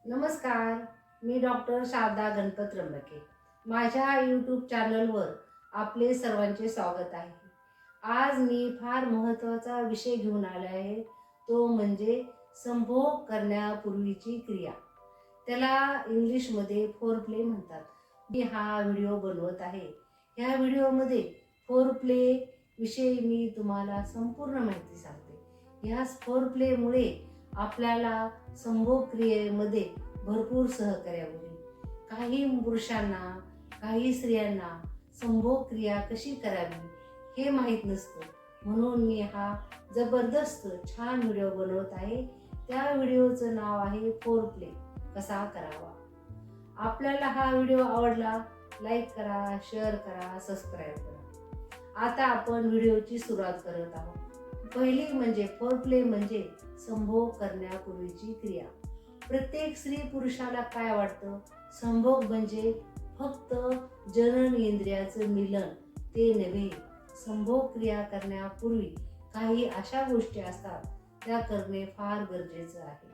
नमस्कार. मी डॉक्टर शारदा गणपत त्र्यंबके. माझ्या यूट्यूब चॅनलवर आपले सर्वांचे स्वागत आहे. आज मी फार महत्त्वाचा विषय घेऊन आला आहे. तो म्हणजे संभोग करण्यापूर्वीची क्रिया. त्याला इंग्लिशमध्ये फोरप्ले म्हणतात. मी हा व्हिडिओ बनवत आहे. ह्या व्हिडिओमध्ये फोरप्ले विषयी मी तुम्हाला संपूर्ण माहिती सांगते. ह्या फोरप्लेमुळे आपल्याला संभोग क्रियेमध्ये भरपूर सहकार्य होईल. काही पुरुषांना, काही स्त्रियांना संभोग क्रिया कशी करावी हे माहीत नसतं. म्हणून मी हा जबरदस्त छान व्हिडिओ बनवत आहे. त्या व्हिडिओचं नाव आहे फोरप्ले कसा करावा. आपल्याला हा व्हिडिओ आवडला, लाईक करा, शेअर करा, सबस्क्राईब करा. आता आपण व्हिडिओची सुरुवात करत आहोत. पहिली म्हणजे फोरप्ले म्हणजे संभोग करण्यापूर्वीची क्रिया. प्रत्येक स्त्री पुरुषाला काय वाटतं? संभोग म्हणजे फक्त जनन इंद्रियाचं मिलन, ते नव्हे. संभोग क्रिया करण्यापूर्वी काही अशा गोष्टी असतात त्या करणे फार गरजेचं आहे.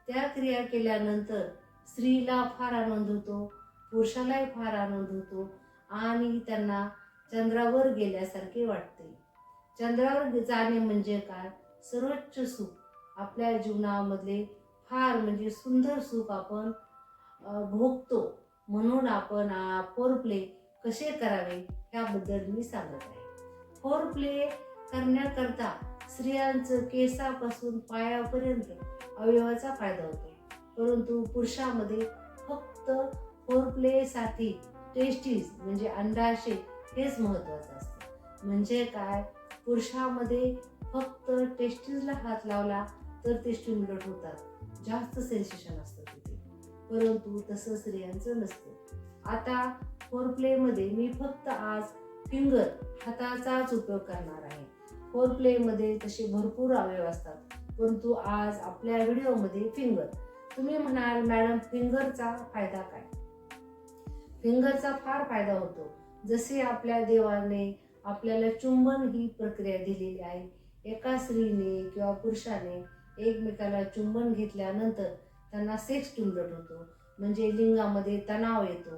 त्या क्रिया केल्यानंतर स्त्रीला फार आनंद होतो, पुरुषालाही फार आनंद होतो आणि त्यांना चंद्रावर गेल्यासारखे वाटते. चंद्रावर जाणे म्हणजे काय? सर्वोच्च सुख आपल्या जीवनामधले फार म्हणजे सुंदर सुख आपण भोगतो. म्हणून आपण फोरप्ले कसे करावे ह्याबद्दल मी सांगत आहे. फोरप्ले करण्याकरता स्त्रियांचं केसापासून पायापर्यंत अवयवाचा फायदा होतो, परंतु पुरुषामध्ये फक्त फोरप्लेसाठी टेस्टीज म्हणजे अंडाशय हेच महत्त्वाचं असतं. म्हणजे काय? पुरुषामध्ये फक्त टेस्टीजला हात लावला तर ते स्टिम्युलेट होतात, जास्त सेन्सेशन असतं तिथे, परंतु तसं स्त्रियांचं नसतं. आता फोरप्लेमध्ये मी फक्त आज फिंगर हाताचाच उपयोग करणार आहे. फोरप्लेमध्ये तसे भरपूर अवयव असतात, परंतु आज आपल्या व्हिडिओमध्ये फिंगर. तुम्ही म्हणाल मॅडम फिंगरचा फायदा काय? फिंगरचा फार फायदा होतो. जसे आपल्या देवाने आपल्याला चुंबन ही प्रक्रिया दिलेली आहे. एका स्त्रीने किंवा पुरुषाने एकमेकाला चुंबन घेतल्यानंतर त्यांना सेक्स स्टिम्युलेट होतो, म्हणजे लिंगामध्ये तणाव येतो,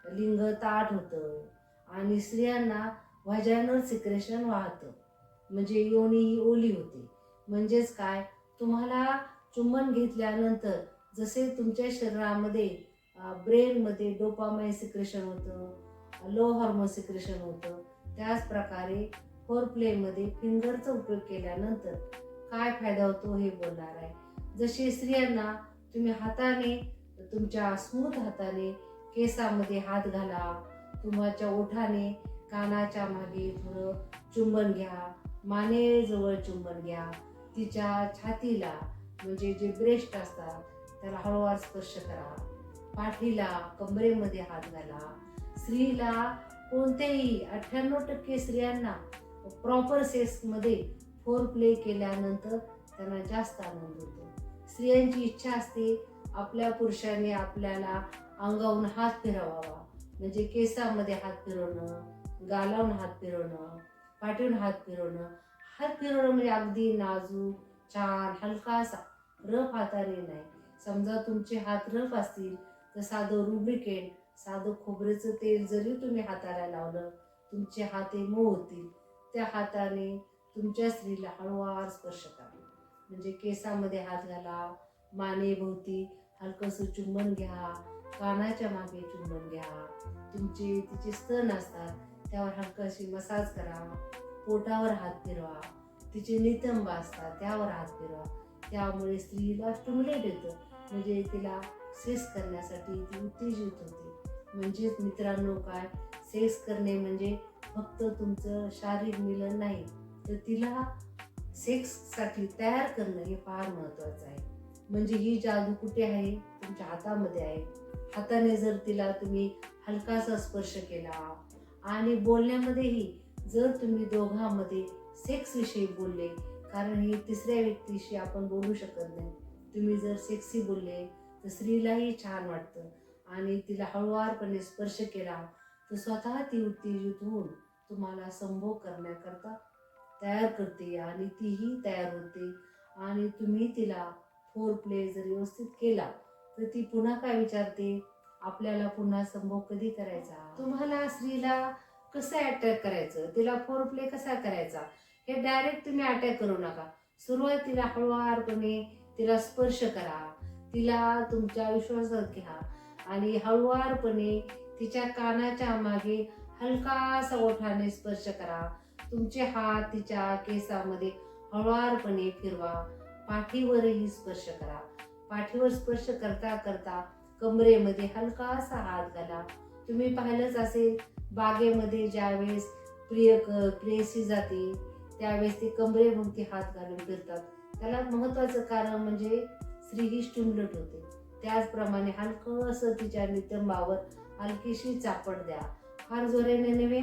लिंग ताठ होतं आणि स्त्रियांना व्हाजायनल सिक्रेशन वाहतं, म्हणजे योनी ही ओली होते. म्हणजेच काय? तुम्हाला चुंबन घेतल्यानंतर जसे तुमच्या शरीरामध्ये ब्रेनमध्ये डोपामाइन सिक्रेशन होतं, लो हार्मोन सिक्रेशन होतं, त्याच प्रकारे फोरप्लेमध्ये फिंगरचा उपयोग केल्यानंतर काय फायदा होतो हे बोलणार आहे. जसे स्त्रियांना तुम्ही हाताने, तुमच्या स्मूथ हाताने केसामध्ये हात घाला, तुमच्या ओठाने कानाच्या मागे थोडं चुंबन घ्या, मानेजवळ चुंबन घ्या, तिच्या छातीला म्हणजे जे ब्रेस्ट असतात त्याला हळूवार स्पर्श करा, पाठीला, कमरेमध्ये हात घाला. स्त्रीला कोणतेही 98% स्त्रियांना प्रॉपर सेक्समध्ये फोरप्ले केल्यानंतर त्यांना जास्त आनंद होतो. स्त्रियांची इच्छा असते आपल्या पुरुषाने आपल्याला अंगावरून हात फिरवावा, म्हणजे केसामध्ये हात फिरवणं, गालावरून हात फिरवणं, पाठीवरून हात फिरवणं. हात फिरवणं म्हणजे अगदी नाजूक, छान, हलकासा, रफ हाताने नाही. समजा तुमचे हात रफ असतील तर साधं रुब्रिकेंट, साधं खोबरेचं तेल जरी तुम्ही हाताला लावलं, तुमचे हात मऊ होतील. त्या हाताने तुमच्या स्त्रीला हळूवार स्पर्श करा, म्हणजे केसामध्ये हात घाला, मानेभोवती हलकंसं चुंबन घ्या, कानाच्या मागे चुंबन घ्या, तिचे स्तन असतात त्यावर हलकाशी मसाज करा, पोटावर हात फिरवा, तिचे नितंब असतात त्यावर हात फिरवा. त्यामुळे स्त्रीला स्टिम्युलेट येतं, म्हणजे तिला सेक्स करण्यासाठी ती उत्तेजित होते. म्हणजेच मित्रांनो, काय सेक्स करणे म्हणजे फक्त तुमचं शारीरिक मिलन नाही, तर तिला सेक्ससाठी तयार करणं हे फार महत्त्वाचं आहे. म्हणजे ही जादू कुठे आहे? तुमच्या हातामध्ये आहे. हाताने जर तिला तुम्ही हलकासा स्पर्श केला आणि बोलण्यामध्येही जर तुम्ही दोघांमध्ये सेक्सविषयी बोलले, कारण ही तिसऱ्या व्यक्तीशी आपण बोलू शकत नाही, तुम्ही जर सेक्सी बोलले तर स्त्रीलाही छान वाटतं आणि तिला हळुवारपणे स्पर्श केला तर स्वतः ती उत्तेजित होऊन तुम्हाला संभोग करण्याकरता तयार करते आणि तीही तयार होते आणि तुम्ही तिला फोरप्ले जर व्यवस्थित केला तर ती पुन्हा काय विचारते, आपल्याला पुन्हा संभोग कधी करायचा, तुम्हाला स्त्रीला कसं अटॅक करायचं, तिला फोर प्ले कसा करायचा, हे डायरेक्ट तुम्ही अटॅक करू नका. सुरुवातीला हळुवारपणे तिला स्पर्श करा, तिला तुमच्या विश्वासात घ्या आणि हळुवारपणे तिच्या कानाच्या मागे हलकासा ओठाने स्पर्श करा. तुमचे हात तिच्या केसामध्ये हळुवारपणे फिरवा. पाठीवरही स्पर्श करा. पाठीवर स्पर्श करता करता कमरेमध्ये हलकासा हात घाला. तुम्ही पाहिलंच असेल, बागेमध्ये ज्यावेळेस प्रेयसी जाते त्यावेळेस ते कमरेभोवती हात घालून फिरतात. त्याला महत्वाचं कारण म्हणजे स्त्री ही स्टिम्युलेट होते. त्याचप्रमाणे हलकंसं तिच्या नितंबावर हलकीशी चापट द्या. फार जोराने नव्हे,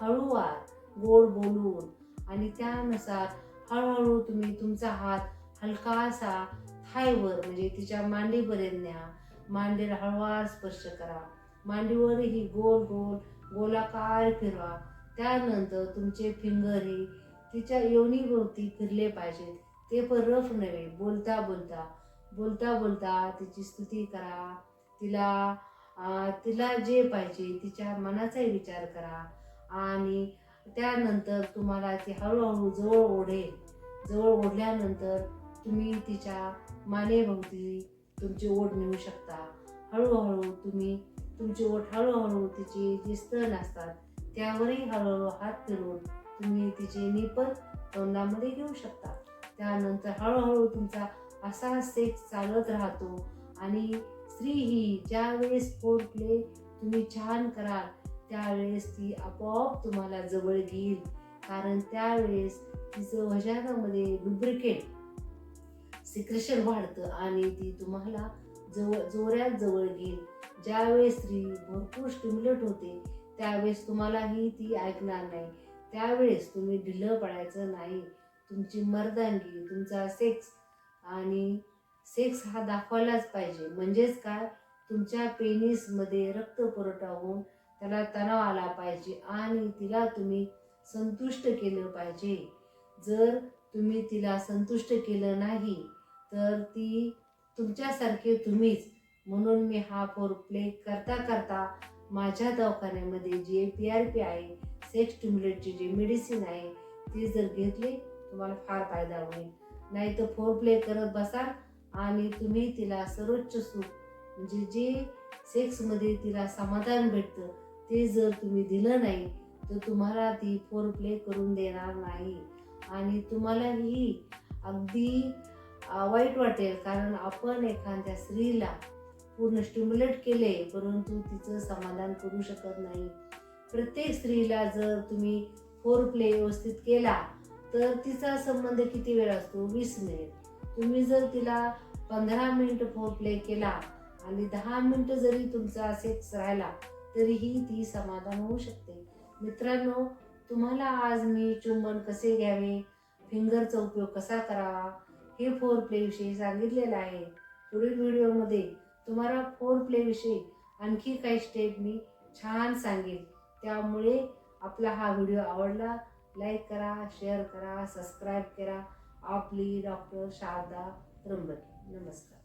हळूवार, गोड बोलून आणि त्यानुसार हळूहळू तुम्ही तुमचा हात हलकासा थायवर म्हणजे तिच्या मांडीपर्यंत न्या. मांडीला हळूवार स्पर्श करा. मांडीवरही गोल गोल गोलाकार फिरवा. त्यानंतर तुमचे फिंगर हे तिच्या योनीभोवती फिरले पाहिजेत. ते पण रफ नव्हे, बोलता बोलता तिची स्तुती करा. तिला जे पाहिजे तिच्या मनाचाही विचार करा आणि त्यानंतर तुम्हाला ती हळूहळू जवळ ओढेल. जवळ ओढल्यानंतर तुम्ही तिच्या मानेभोवती तुमची ओढ नेऊ शकता. हळूहळू तुम्ही तुमची ओठ हळूहळू तिचे जे स्तन असतात त्यावरही हळूहळू हात फिरवून तुम्ही तिचे निपल तोंडामध्ये घेऊ शकता. त्यानंतर हळूहळू तुमचा असा सेक्स चालत राहतो आणि स्त्री ही ज्यावेळेस फोर प्ले तुम्ही छान कराल त्यावेळेस ती आपोआप तुम्हाला जवळ घेईल. कारण त्यावेळेस तिचं वजनामध्ये लुब्रिकेट सिक्रेशन वाढतं आणि ती तुम्हाला जोरात जवळ घेईल. ज्यावेळेस स्त्री भरपूर स्टिम्युलेट होते त्यावेळेस तुम्हालाही ती ऐकणार नाही. त्यावेळेस तुम्ही ढिलं पडायचं नाही. तुमची मर्दांगी, तुमचा सेक्स आणि सेक्स हा दाखवायलाच पाहिजे. म्हणजेच काय, तुमच्या पेनिसमध्ये रक्त पुरवठा होऊन त्याला तणाव आला पाहिजे आणि तिला तुम्ही संतुष्ट केलं पाहिजे. जर तुम्ही तिला संतुष्ट केलं नाही तर ती तुमच्यासारखे तुम्हीच. म्हणून मी हा फोर प्ले करता करता माझ्या दवाखान्यामध्ये जे PRP आहे, सेक्स स्टिम्युलेटची जी मेडिसिन आहे ती जर घेतली तुम्हाला फार फायदा होईल. नाही तर फोर प्ले करत बसाल आणि तुम्ही तिला सर्वोच्च सुख म्हणजे जे सेक्समध्ये तिला समाधान भेटतं ते जर तुम्ही दिलं नाही तर तुम्हाला ती फोर प्ले करून देणार नाही आणि तुम्हालाही अगदी वाईट वाटेल. कारण आपण एखाद्या स्त्रीला पूर्ण स्टिम्युलेट केले परंतु तिचं समाधान करू शकत नाही. प्रत्येक स्त्रीला जर तुम्ही फोर प्ले व्यवस्थित केला तर तिचा संबंध किती वेळ असतो, 20 मिनिट. तुम्ही जर तिला 15 मिनिट फोर प्ले केला आणि 10 मिनिट जरी तुमचा सेक्स राहिला तरीही ती समाधान होऊ शकते. मित्रांनो, तुम्हाला आज मी चुंबन कसे घ्यावे, फिंगरचा उपयोग कसा करावा हे फोर प्ले विषयी सांगितलेलं आहे. पुढील व्हिडिओमध्ये तुम्हाला फोर प्ले विषयी आणखी काही स्टेप मी छान सांगेल. त्यामुळे आपला हा व्हिडिओ आवडला लाईक करा, शेअर करा, सबस्क्राईब करा. आपली डॉक्टर शारदा त्र्यंबके. नमस्कार.